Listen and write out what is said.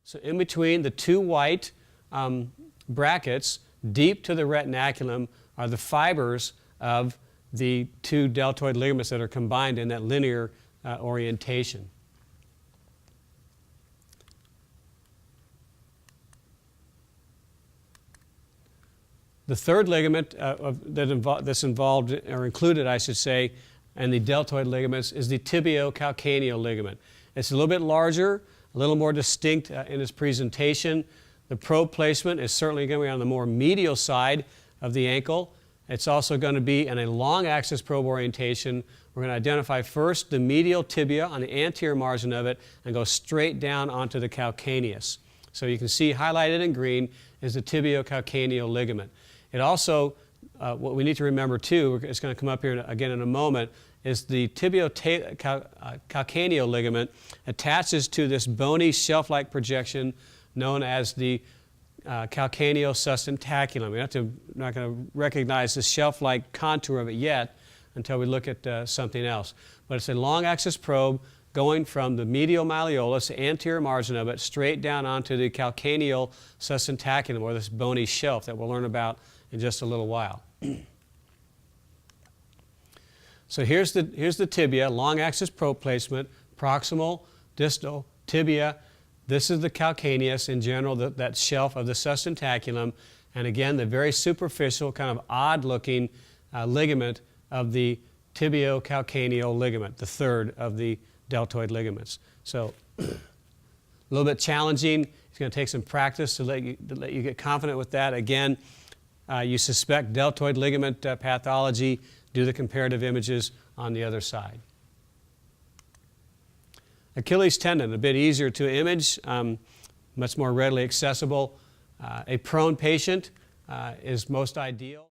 So in between the two white brackets, deep to the retinaculum, are the fibers of the two deltoid ligaments that are combined in that linear orientation. The third ligament that's involved, or included, I should say, in the deltoid ligaments is the tibiocalcaneal ligament. It's a little bit larger, a little more distinct in its presentation. The probe placement is certainly going to be on the more medial side of the ankle. It's also going to be in a long axis probe orientation. We're going to identify first the medial tibia on the anterior margin of it and go straight down onto the calcaneus. So you can see highlighted in green is the tibiocalcaneal ligament. It also, what we need to remember too, it's going to come up here again in a moment, is the tibiocalcaneal ligament attaches to this bony shelf-like projection known as the calcaneosustentaculum. We're not going to recognize the shelf-like contour of it yet until we look at something else. But it's a long axis probe going from the medial malleolus, the anterior margin of it, straight down onto the calcaneal sustentaculum, or this bony shelf that we'll learn about in just a little while. So here's the tibia, long axis probe placement, proximal, distal, tibia. This is the calcaneus in general, that shelf of the sustentaculum. And again, the very superficial, kind of odd looking ligament of the tibiocalcaneal ligament, the third of the deltoid ligaments. So a little bit challenging. It's going to take some practice to let you get confident with that. Again, you suspect deltoid ligament pathology, do the comparative images on the other side. Achilles tendon, a bit easier to image, much more readily accessible. A prone patient is most ideal.